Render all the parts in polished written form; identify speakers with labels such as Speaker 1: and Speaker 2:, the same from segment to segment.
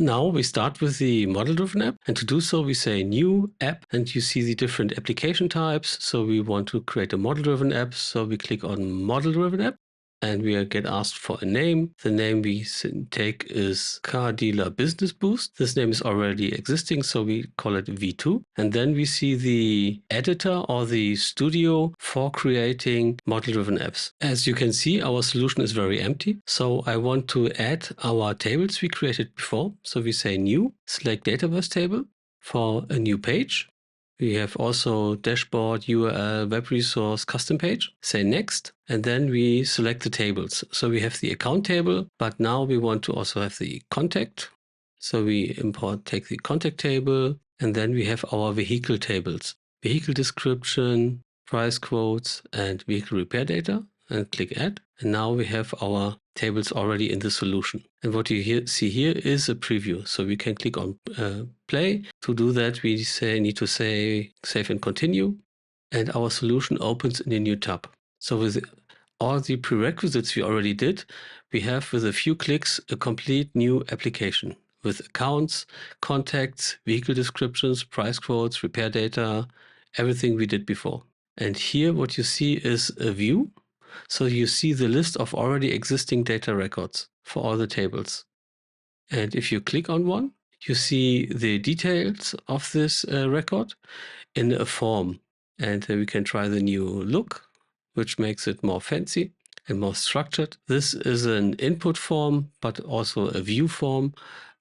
Speaker 1: Now we start with the model-driven app, and to do so we say new app, and you see the different application types. So we want to create a model-driven app, so we click on model-driven app, and we get asked for a name. The name we take is Car Dealer Business Boost. This name is already existing, so we call it V2. And then we see the editor or the studio for creating model-driven apps. As you can see, our solution is very empty. So I want to add our tables we created before. So we say new, select Dataverse table for a new page. We have also dashboard, URL, web resource, custom page. Say next, and then we select the tables. So we have the account table, but now we want to also have the contact. So we take the contact table, and then we have our vehicle tables. Vehicle description, price quotes, and vehicle repair data, and click add. And now we have our tables already in the solution. And what you see here is a preview. So we can click on play. To do that, we need to say save and continue. And our solution opens in a new tab. So with all the prerequisites we already did, we have with a few clicks a complete new application with accounts, contacts, vehicle descriptions, price quotes, repair data, everything we did before. And here what you see is a view. So you see the list of already existing data records for all the tables. And if you click on one, you see the details of this record in a form. And we can try the new look, which makes it more fancy and more structured. This is an input form, but also a view form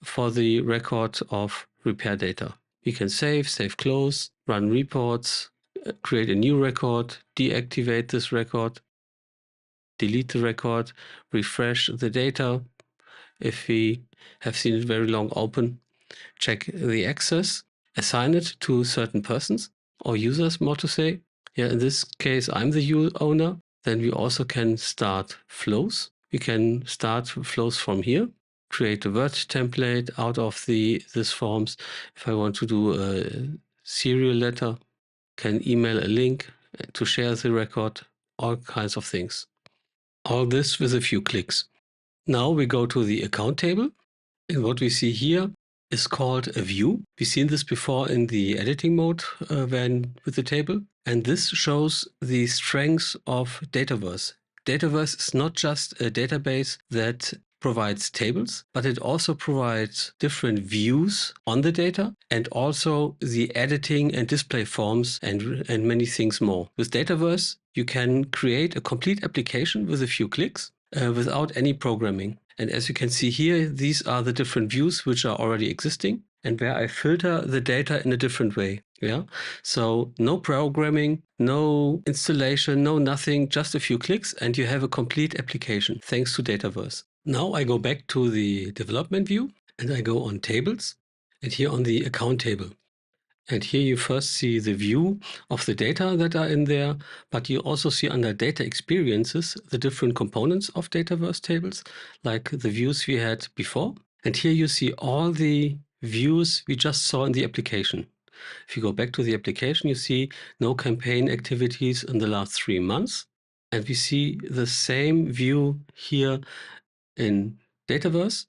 Speaker 1: for the record of repair data. We can save, close, run reports, create a new record, deactivate this record, delete the record, refresh the data. If we have seen it very long open, check the access, assign it to certain persons or users, more to say. Yeah, in this case, I'm the owner. Then we also can start flows. We can start flows from here, create a Word template out of this forms. If I want to do a serial letter, can email a link to share the record, all kinds of things. All this with a few clicks. Now we go to the account table, and what we see here is called a view. We've seen this before in the editing mode with the table, and this shows the strengths of Dataverse. Dataverse is not just a database that provides tables, but it also provides different views on the data and also the editing and display forms and many things more. With Dataverse, you can create a complete application with a few clicks without any programming. And as you can see here, these are the different views which are already existing and where I filter the data in a different way. Yeah. So no programming, no installation, no nothing, just a few clicks and you have a complete application thanks to Dataverse. Now I go back to the development view and I go on tables and here on the account table. And here you first see the view of the data that are in there, but you also see under data experiences, the different components of Dataverse tables, like the views we had before. And here you see all the views we just saw in the application. If you go back to the application, you see no campaign activities in the last 3 months. And we see the same view here in Dataverse.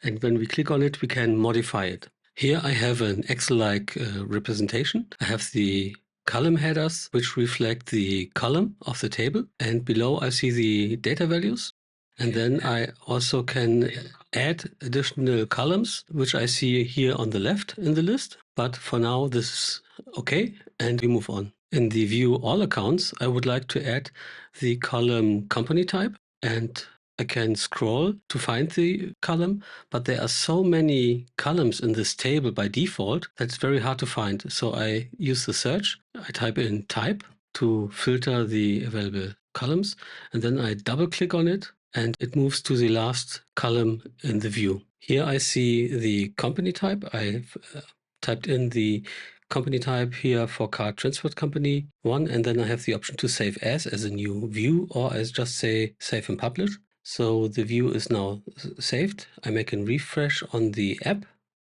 Speaker 1: And when we click on it, we can modify it. Here I have an Excel-like representation. I have the column headers, which reflect the column of the table. And below I see the data values. And then I also can add additional columns, which I see here on the left in the list. But for now, this is okay. And we move on. In the view all accounts, I would like to add the column company type, and I can scroll to find the column, but there are so many columns in this table by default that it's very hard to find. So I use the search. I type in type to filter the available columns, and then I double click on it and it moves to the last column in the view. Here I see the company type. I've typed in the company type here for car transport company 1, and then I have the option to save as a new view, or as just say save and publish. So the view is now saved. I make a refresh on the app.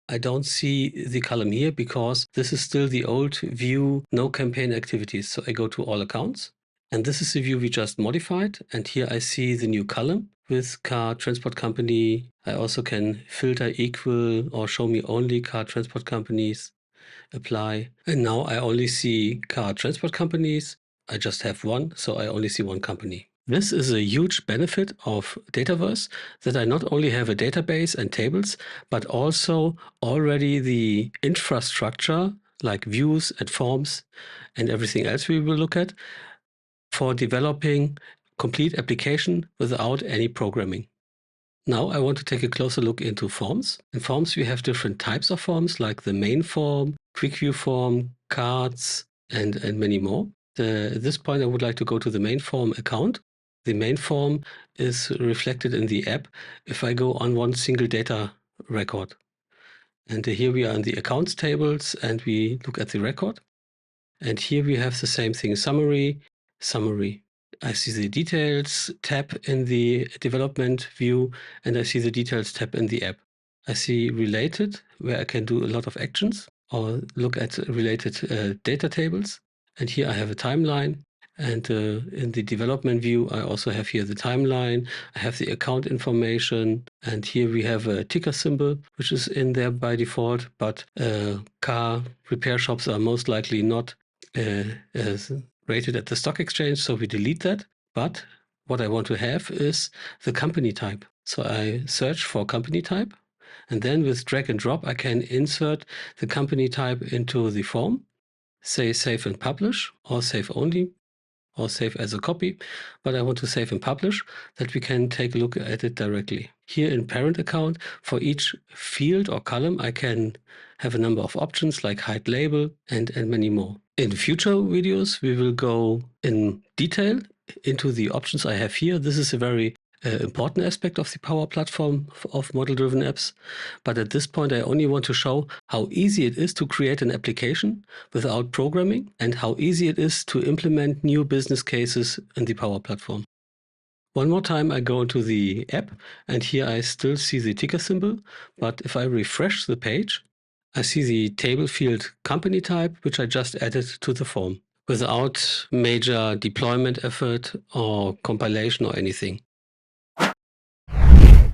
Speaker 1: I don't see the column here because this is still the old view, no campaign activities. So I go to all accounts. And this is the view we just modified. And here I see the new column with car transport company. I also can filter equal or show me only car transport companies, apply. And now I only see car transport companies. I just have one, so I only see one company. This is a huge benefit of Dataverse, that I not only have a database and tables, but also already the infrastructure like views and forms and everything else we will look at for developing complete application without any programming. Now I want to take a closer look into forms. In forms, we have different types of forms, like the main form, quick view form, cards, and many more. At this point, I would like to go to the main form account. The main form is reflected in the app if I go on one single data record. And here we are in the accounts tables, and we look at the record. And here we have the same thing, summary. I see the details tab in the development view, and I see the details tab in the app. I see related, where I can do a lot of actions or look at related data tables. And here I have a timeline. And in the development view, I also have here the timeline. I have the account information. And here we have a ticker symbol, which is in there by default. But car repair shops are most likely not rated at the stock exchange, so we delete that. But what I want to have is the company type. So I search for company type, and then with drag and drop, I can insert the company type into the form, say save and publish, or save only, or save as a copy, but I want to save and publish, that we can take a look at it directly. Here in parent account, for each field or column, I can have a number of options like hide label and many more. In future videos, we will go in detail into the options I have here. This is a very important aspect of the Power Platform of model-driven apps. But at this point, I only want to show how easy it is to create an application without programming and how easy it is to implement new business cases in the Power Platform. One more time, I go into the app, and here I still see the ticker symbol. But if I refresh the page, I see the table field company type, which I just added to the form without major deployment effort or compilation or anything.